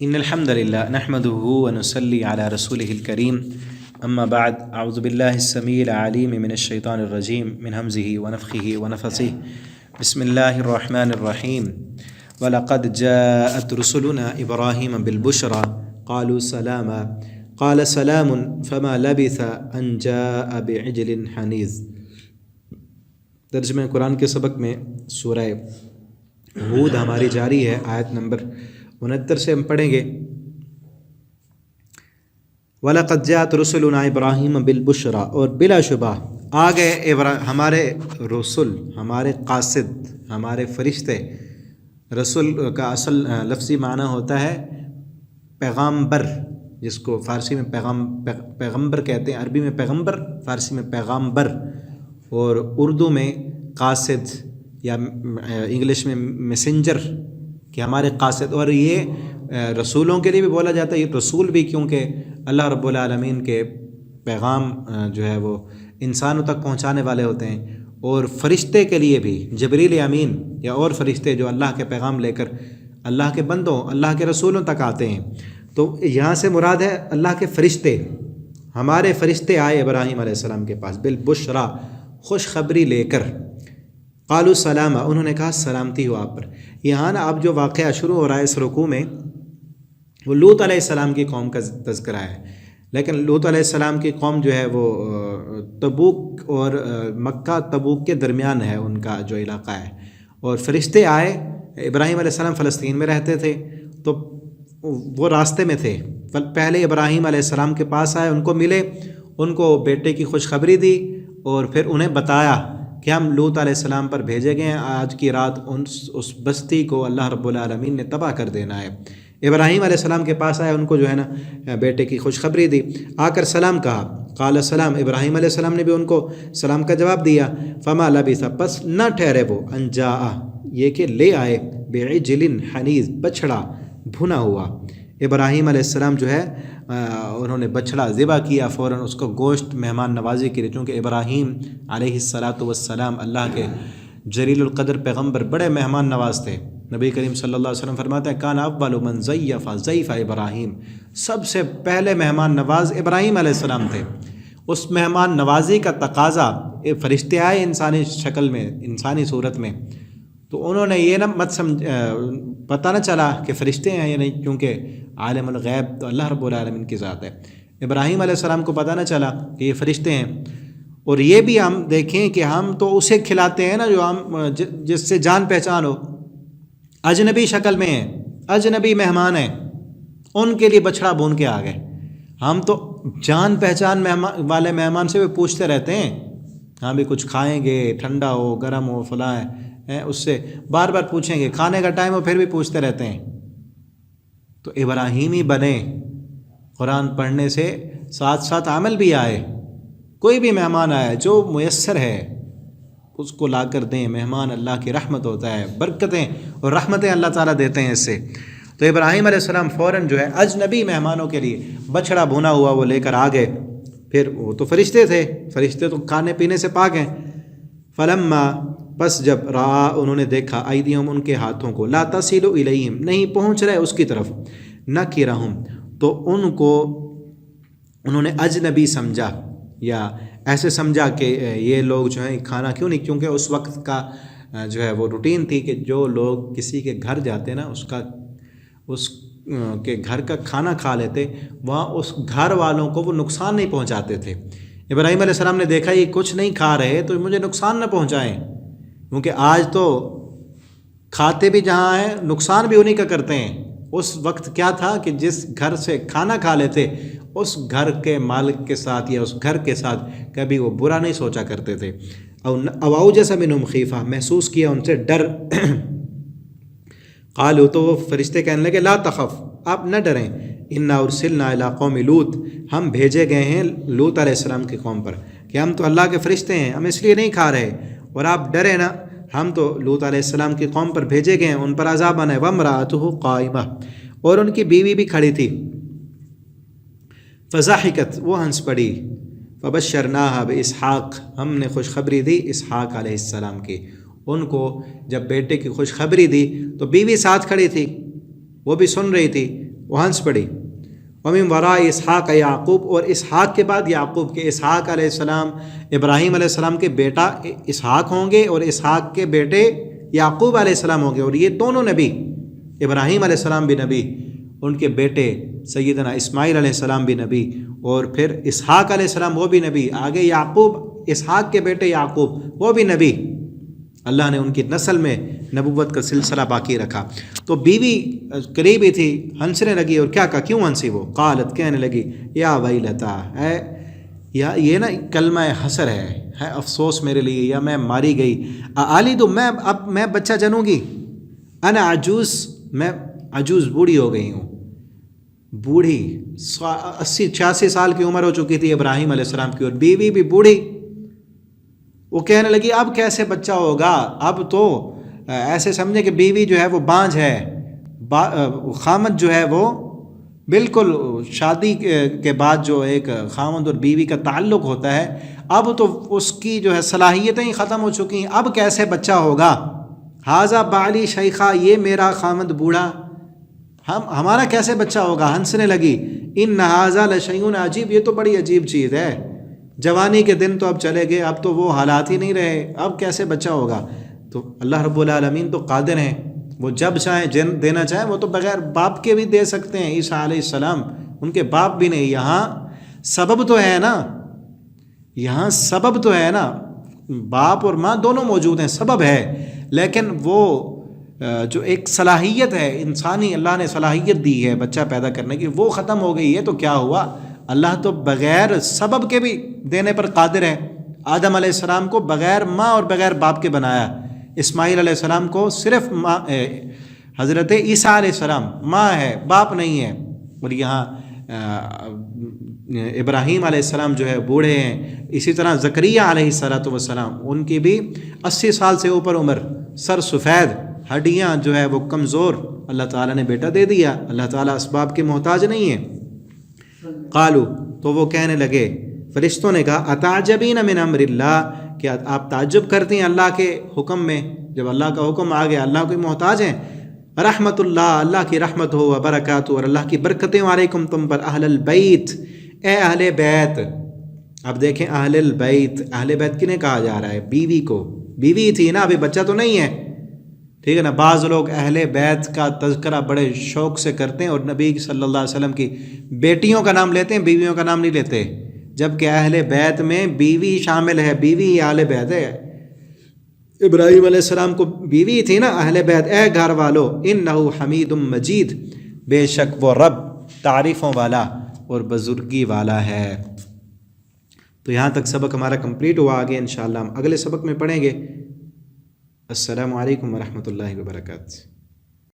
إن الحمد لله نحمده ونصلي على رسوله الكريم أما بعد أعوذ بالله السميع العليم من الشيطان الرجيم من همزه ونفخه ونفثه بسم الله الرحمن الرحيم ولقد جاءت رسلنا إبراهيم بالبشرى قالوا سلاما قال سلام فما لبث أن جاء بعجل حنيذ۔ ترجمہ قرآن کے سبق میں سورہ ہود ہماری جاری ہے، آیت نمبر 69 سے ہم پڑھیں گے۔ وَلَقَدْ جَاءَتْ رُسُلُنَا إِبْرَاهِيمَ بِالْبُشْرَى، اور بلا شبہ آ گئے ہمارے رسول، ہمارے قاصد، ہمارے فرشتے۔ رسول کا اصل لفظی معنی ہوتا ہے پیغامبر، جس کو فارسی میں پیغمبر کہتے ہیں، عربی میں پیغمبر، فارسی میں پیغامبر، اور اردو میں قاصد یا انگلش میں میسنجر، کہ ہمارے قاصد۔ اور یہ رسولوں کے لیے بھی بولا جاتا ہے یہ رسول بھی، کیونکہ اللہ رب العالمین کے پیغام جو ہے وہ انسانوں تک پہنچانے والے ہوتے ہیں۔ اور فرشتے کے لیے بھی جبریل امین یا اور فرشتے جو اللہ کے پیغام لے کر اللہ کے بندوں، اللہ کے رسولوں تک آتے ہیں۔ تو یہاں سے مراد ہے اللہ کے فرشتے۔ ہمارے فرشتے آئے ابراہیم علیہ السلام کے پاس بالبشرا، خوشخبری لے کر۔ قالوا سلاما، انہوں نے کہا سلامتی ہو آپ پر۔ یہاں نا اب جو واقعہ شروع ہو رہا ہے اس رکوع میں، وہ لوط علیہ السلام کی قوم کا تذکرہ ہے۔ لیکن لوط علیہ السلام کی قوم جو ہے وہ تبوک اور مکہ تبوک کے درمیان ہے ان کا جو علاقہ ہے، اور فرشتے آئے۔ ابراہیم علیہ السلام فلسطین میں رہتے تھے، تو وہ راستے میں تھے۔ پہلے ابراہیم علیہ السلام کے پاس آئے، ان کو ملے، ان کو بیٹے کی خوشخبری دی، اور پھر انہیں بتایا کہ ہم لوط علیہ السلام پر بھیجے گئے ہیں، آج کی رات اس بستی کو اللہ رب العالمین نے تباہ کر دینا ہے۔ ابراہیم علیہ السلام کے پاس آئے، ان کو جو ہے نا بیٹے کی خوشخبری دی، آ کر سلام کہا۔ قال سلام، ابراہیم علیہ السلام نے بھی ان کو سلام کا جواب دیا۔ فما لبث، پس نہ ٹھہرے وہ، ان جاء، یہ کہ لے آئے، بعجل حنیذ، بچھڑا بھنا ہوا۔ ابراہیم علیہ السلام جو ہے انہوں نے بچھڑا ذبح کیا فوراً، اس کو گوشت مہمان نوازی کے لیے، چونکہ ابراہیم علیہ السلام اللہ کے جلیل القدر پیغمبر بڑے مہمان نواز تھے۔ نبی کریم صلی اللہ علیہ وسلم فرماتے ہیں کان اول من ضیف ابراہیم، سب سے پہلے مہمان نواز ابراہیم علیہ السلام تھے۔ اس مہمان نوازی کا تقاضا، فرشتے آئے انسانی شکل میں، انسانی صورت میں، تو انہوں نے یہ نہ پتہ نہ چلا کہ فرشتے ہیں یا نہیں، کیونکہ عالم الغیب تو اللہ رب العالمین کی ذات ہے۔ ابراہیم علیہ السلام کو پتہ نہ چلا کہ یہ فرشتے ہیں۔ اور یہ بھی ہم دیکھیں کہ ہم تو اسے کھلاتے ہیں نا جو ہم جس سے جان پہچان ہو، اجنبی شکل میں ہیں، اجنبی مہمان ہیں، ان کے لیے بچھڑا بھون کے آ گئے۔ ہم تو جان پہچان والے مہمان سے بھی پوچھتے رہتے ہیں، ہاں بھی کچھ کھائیں گے، ٹھنڈا ہو گرم ہو فلاں ہے، اس سے بار بار پوچھیں گے، کھانے کا ٹائم ہو پھر بھی پوچھتے رہتے ہیں۔ تو ابراہیمی بنے، قرآن پڑھنے سے ساتھ ساتھ عمل بھی آئے۔ کوئی بھی مہمان آئے جو میسر ہے اس کو لا کر دیں۔ مہمان اللہ کی رحمت ہوتا ہے، برکتیں اور رحمتیں اللہ تعالیٰ دیتے ہیں اس سے۔ تو ابراہیم علیہ السلام فوراً جو ہے اجنبی مہمانوں کے لیے بچھڑا بھونا ہوا وہ لے کر آ گئے۔ پھر وہ تو فرشتے تھے، فرشتے تو کھانے پینے سے پاک ہیں۔ فلما، پس جب رہا، انہوں نے دیکھا، ایدیہم، ان کے ہاتھوں کو، لا تصل الیہم، نہیں پہنچ رہے اس کی طرف، نکرہم، تو ان کو انہوں نے اجنبی سمجھا، یا ایسے سمجھا کہ یہ لوگ جو ہیں کھانا کیوں نہیں، کیونکہ اس وقت کا جو ہے وہ روٹین تھی کہ جو لوگ کسی کے گھر جاتے نا اس کے گھر کا کھانا کھا لیتے، وہاں اس گھر والوں کو وہ نقصان نہیں پہنچاتے تھے۔ ابراہیم علیہ السلام نے دیکھا یہ کچھ نہیں کھا رہے تو مجھے نقصان نہ پہنچائیں، کیونکہ آج تو کھاتے بھی جہاں ہیں نقصان بھی انہی کا کرتے ہیں۔ اس وقت کیا تھا کہ جس گھر سے کھانا کھا لیتے اس گھر کے مالک کے ساتھ یا اس گھر کے ساتھ کبھی وہ برا نہیں سوچا کرتے تھے۔ اوجس منہم خیفہ، محسوس کیا ان سے ڈر۔ قالوا، تو وہ فرشتے کہنے لگے، لا تخف، آپ نہ ڈریں، انا ارسلنا الی قوم لوط، ہم بھیجے گئے ہیں لوط علیہ السلام کی قوم پر، کہ ہم تو اللہ کے فرشتے ہیں، ہم اس لیے نہیں کھا رہے، اور آپ ڈریں نا، ہم تو لوط علیہ السلام کی قوم پر بھیجے گئے ہیں، ان پر عذاب آنا ہے۔ وامرأتہ قائمہ، اور ان کی بیوی بھی کھڑی تھی۔ فضحکت، وہ ہنس پڑی۔ فبشرناہا باسحاق، ہم نے خوشخبری دی اسحاق علیہ السلام کی۔ ان کو جب بیٹے کی خوشخبری دی تو بیوی ساتھ کھڑی تھی، وہ بھی سن رہی تھی، وہ ہنس پڑی۔ ومن وراء اسحاق یعقوب، اور اسحاق کے بعد یعقوب کے، اسحاق علیہ السلام ابراہیم علیہ السلام کے بیٹا اسحاق ہوں گے اور اسحاق کے بیٹے یعقوب علیہ السلام ہوں گے، اور یہ دونوں نبی، ابراہیم علیہ السلام بھی نبی، ان کے بیٹے سیدنا اسماعیل علیہ السلام بھی نبی، اور پھر اسحاق علیہ السلام وہ بھی نبی، آگے یعقوب اسحاق کے بیٹے یعقوب وہ بھی نبی، اللہ نے ان کی نسل میں نبوت کا سلسلہ باقی رکھا۔ تو بیوی قریبی تھی، ہنسنے لگی، اور کیا کہا، کیوں ہنسی وہ؟ قالت، کہنے لگی، یا ویلتا، ہے یا یہ نا کلمہ حسر ہے افسوس میرے لیے، یا میں ماری گئی، علی تو اب میں بچہ جنوں گی، انا عجوز، میں عجوز بوڑھی ہو گئی ہوں، بوڑھی 80-86 سال کی عمر ہو چکی تھی ابراہیم علیہ السلام کی، اور بیوی بھی بوڑھی۔ وہ کہنے لگی اب کیسے بچہ ہوگا، اب تو ایسے سمجھے کہ بیوی جو ہے وہ بانجھ ہے، خامد جو ہے وہ بالکل شادی کے بعد جو ایک خامد اور بیوی کا تعلق ہوتا ہے، اب تو اس کی جو ہے صلاحیتیں ہی ختم ہو چکی ہیں، اب کیسے بچہ ہوگا، ھذا بعلی شیخا، یہ میرا خامد بوڑھا، ہمارا کیسے بچہ ہوگا؟ ہنسنے لگی، ان ھذا لشیء عجیب، یہ تو بڑی عجیب چیز ہے، جوانی کے دن تو اب چلے گئے، اب تو وہ حالات ہی نہیں رہے، اب کیسے بچہ ہوگا؟ تو اللہ رب العالمین تو قادر ہیں، وہ جب چاہیں دینا چاہیں، وہ تو بغیر باپ کے بھی دے سکتے ہیں۔ عیسیٰ علیہ السلام ان کے باپ بھی نہیں، یہاں سبب تو ہے نا، یہاں سبب تو ہے نا، باپ اور ماں دونوں موجود ہیں، سبب ہے، لیکن وہ جو ایک صلاحیت ہے انسانی، اللہ نے صلاحیت دی ہے بچہ پیدا کرنے کی، وہ ختم ہو گئی ہے، تو کیا ہوا؟ اللہ تو بغیر سبب کے بھی دینے پر قادر ہے۔ آدم علیہ السلام کو بغیر ماں اور بغیر باپ کے بنایا، اسماعیل علیہ السلام کو صرف ماں، حضرت عیسیٰ علیہ السلام ماں ہے، باپ نہیں ہے، اور یہاں ابراہیم علیہ السلام جو ہے بوڑھے ہیں، اسی طرح زکریہ علیہ السلام ان کی بھی 80 سال سے اوپر عمر، سر سفید، ہڈیاں جو ہے وہ کمزور، اللہ تعالیٰ نے بیٹا دے دیا، اللہ تعالیٰ اسباب کے محتاج نہیں ہے۔ قالو، تو وہ کہنے لگے، فرشتوں نے کہا، اتعجبین من امر اللہ، کیا آپ تعجب کرتی ہیں اللہ کے حکم میں؟ جب اللہ کا حکم آ گیا، اللہ کو محتاج ہیں۔ رحمت اللہ، اللہ کی رحمت ہو، وبرکاتہ، اور اللہ کی برکتیں علیکم تم پر، اہل البیت، اے اہل بیت۔ اب دیکھیں اہل البیت، اہل بیت کنہیں کہا جا رہا ہے؟ بیوی کو، بیوی تھی نا، ابھی بچہ تو نہیں ہے، ٹھیک ہے نا۔ بعض لوگ اہل بیت کا تذکرہ بڑے شوق سے کرتے ہیں، اور نبی صلی اللہ علیہ وسلم کی بیٹیوں کا نام لیتے ہیں، بیویوں کا نام نہیں لیتے، جبکہ اہل بیت میں بیوی شامل ہے، بیوی اہل بیت ہے۔ ابراہیم علیہ السلام کو بیوی تھی نا، اہل بیت، اے گھر والو، انہ حمید مجید، بے شک وہ رب تعریفوں والا اور بزرگی والا ہے۔ تو یہاں تک سبق ہمارا کمپلیٹ ہوا، آگے انشاءاللہ ہم اگلے سبق میں پڑھیں گے۔ السلام علیکم ورحمۃ اللہ وبرکاتہ۔